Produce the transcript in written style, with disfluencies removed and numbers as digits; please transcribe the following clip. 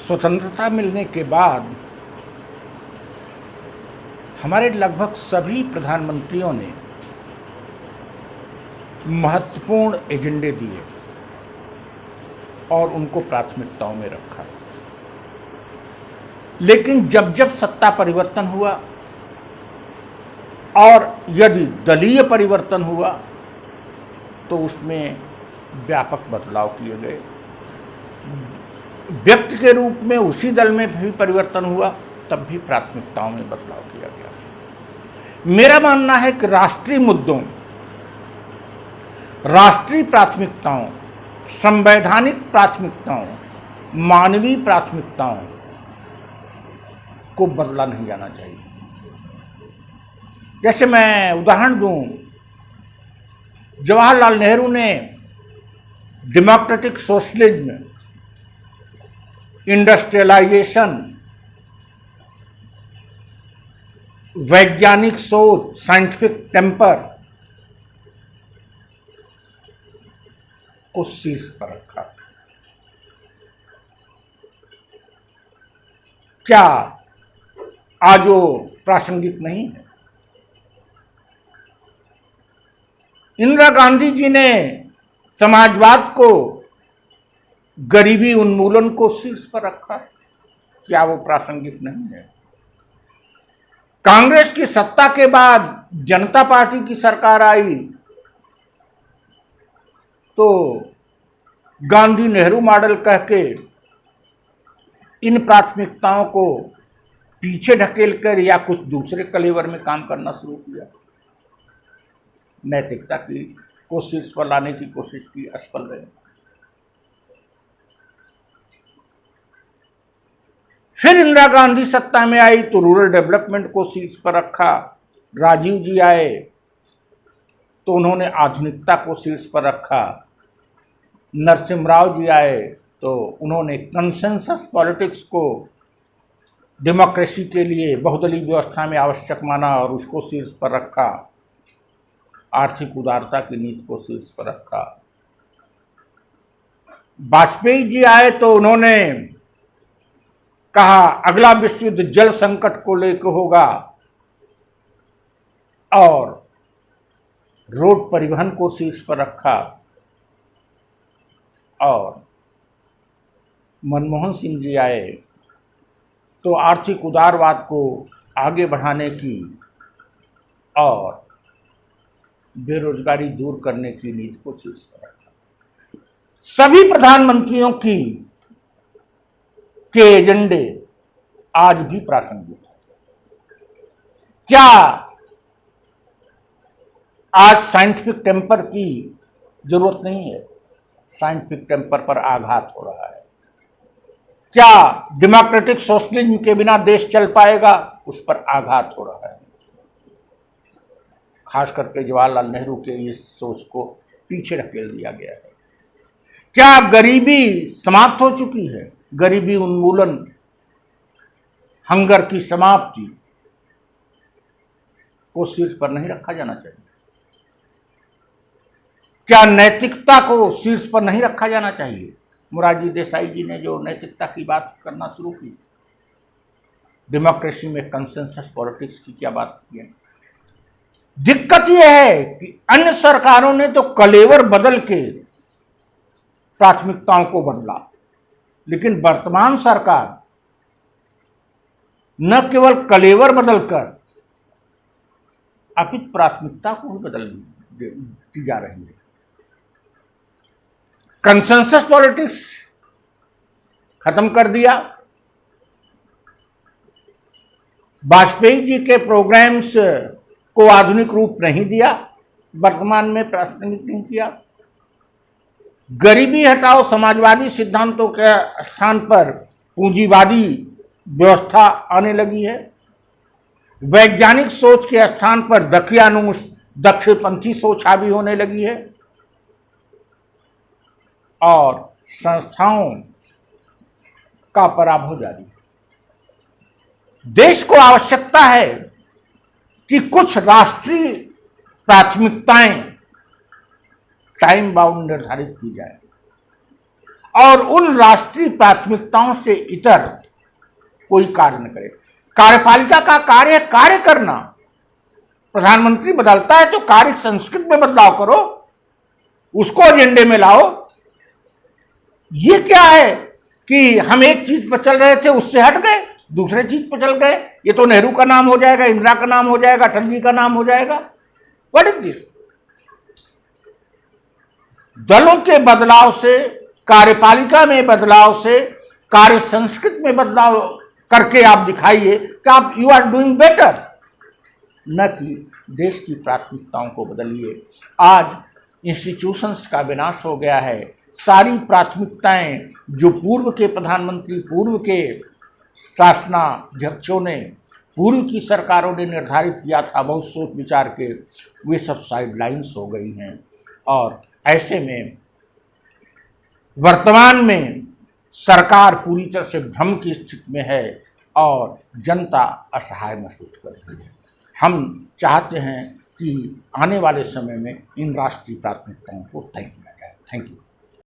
स्वतंत्रता मिलने के बाद हमारे लगभग सभी प्रधानमंत्रियों ने महत्वपूर्ण एजेंडे दिए और उनको प्राथमिकताओं में रखा। लेकिन जब जब सत्ता परिवर्तन हुआ और यदि दलीय परिवर्तन हुआ तो उसमें व्यापक बदलाव किए गए। व्यक्ति के रूप में उसी दल में भी परिवर्तन हुआ, तब भी प्राथमिकताओं में बदलाव किया गया। मेरा मानना है कि राष्ट्रीय मुद्दों, राष्ट्रीय प्राथमिकताओं, संवैधानिक प्राथमिकताओं, मानवीय प्राथमिकताओं को बदला नहीं जाना चाहिए। जैसे मैं उदाहरण दूं, जवाहरलाल नेहरू ने डेमोक्रेटिक सोशलिज्म, इंडस्ट्रियलाइजेशन, वैज्ञानिक सोच, साइंटिफिक टेम्पर को शीर्ष पर रखा। क्या आज वो प्रासंगिक नहीं है? इंदिरा गांधी जी ने समाजवाद को, गरीबी उन्मूलन को शीर्ष पर रखा। क्या वो प्रासंगिक नहीं है? कांग्रेस की सत्ता के बाद जनता पार्टी की सरकार आई तो गांधी नेहरू मॉडल कह के इन प्राथमिकताओं को पीछे ढकेल कर या कुछ दूसरे कलेवर में काम करना शुरू किया। नैतिकता की कोशिश पर लाने की कोशिश की, असफल रहे। फिर इंदिरा गांधी सत्ता में आई तो रूरल डेवलपमेंट को शीर्ष पर रखा। राजीव जी आए तो उन्होंने आधुनिकता को शीर्ष पर रखा। नरसिम्हा राव जी आए तो उन्होंने कंसेंसस पॉलिटिक्स को डेमोक्रेसी के लिए बहुदलीय व्यवस्था में आवश्यक माना और उसको शीर्ष पर रखा। आर्थिक उदारता की नीति को शीर्ष पर रखा। वाजपेयी जी आए तो उन्होंने कहा अगला विश्व युद्ध जल संकट को लेकर होगा और रोड परिवहन को शीर्ष पर रखा। और मनमोहन सिंह जी आए तो आर्थिक उदारवाद को आगे बढ़ाने की और बेरोजगारी दूर करने की नीति को शीर्ष पर रखा। सभी प्रधानमंत्रियों के एजेंडे आज भी प्रासंगिक हैं। क्या आज साइंटिफिक टेम्पर की जरूरत नहीं है? साइंटिफिक टेम्पर पर आघात हो रहा है। क्या डेमोक्रेटिक सोशलिज्म के बिना देश चल पाएगा? उस पर आघात हो रहा है। खास करके जवाहरलाल नेहरू के इस सोच को पीछे ढकेल दिया गया है। क्या गरीबी समाप्त हो चुकी है? गरीबी उन्मूलन, हंगर की समाप्ति को शीर्ष पर नहीं रखा जाना चाहिए? क्या नैतिकता को शीर्ष पर नहीं रखा जाना चाहिए? मोरारजी देसाई जी ने जो नैतिकता की बात करना शुरू की, डेमोक्रेसी में कंसेंसस पॉलिटिक्स की क्या बात की है? दिक्कत यह है कि अन्य सरकारों ने तो कलेवर बदल के प्राथमिकताओं को बदला, लेकिन वर्तमान सरकार न केवल कलेवर बदलकर अपितु प्राथमिकता को भी बदल दी जा रही है। कंसेंसस पॉलिटिक्स खत्म कर दिया। वाजपेयी जी के प्रोग्राम्स को आधुनिक रूप नहीं दिया, वर्तमान में प्रासंगिक नहीं किया। गरीबी हटाओ समाजवादी सिद्धांतों के स्थान पर पूंजीवादी व्यवस्था आने लगी है। वैज्ञानिक सोच के स्थान पर दक्षिणपंथी सोच हावी होने लगी है और संस्थाओं का पराभव जारी है। देश को आवश्यकता है कि कुछ राष्ट्रीय प्राथमिकताएं टाइम बाउंड निर्धारित की जाए और उन राष्ट्रीय प्राथमिकताओं से इतर कोई कार्य न करे। कार्यपालिका का कार्य है कार्य करना। प्रधानमंत्री बदलता है तो कार्य संस्कृति में बदलाव करो, उसको एजेंडे में लाओ। ये क्या है कि हम एक चीज पर चल रहे थे, उससे हट गए, दूसरे चीज पर चल गए। ये तो नेहरू का नाम हो जाएगा, इंदिरा का नाम हो जाएगा, अटल जी का नाम हो जाएगा। What is this? दलों के बदलाव से, कार्यपालिका में बदलाव से, कार्य संस्कृति में बदलाव करके आप दिखाइए कि आप यू आर डूइंग बेटर, न कि देश की प्राथमिकताओं को बदलिए। आज इंस्टीट्यूशंस का विनाश हो गया है। सारी प्राथमिकताएं जो पूर्व के प्रधानमंत्री, पूर्व के शासनाध्यक्षों ने, पूर्व की सरकारों ने निर्धारित किया था बहुत सोच विचार के, वे सब साइडलाइंस हो गई हैं। और ऐसे में वर्तमान में सरकार पूरी तरह से भ्रम की स्थिति में है और जनता असहाय महसूस कर रही है। हम चाहते हैं कि आने वाले समय में इन राष्ट्रीय प्राथमिकताओं को तय किया जाए। Thank you.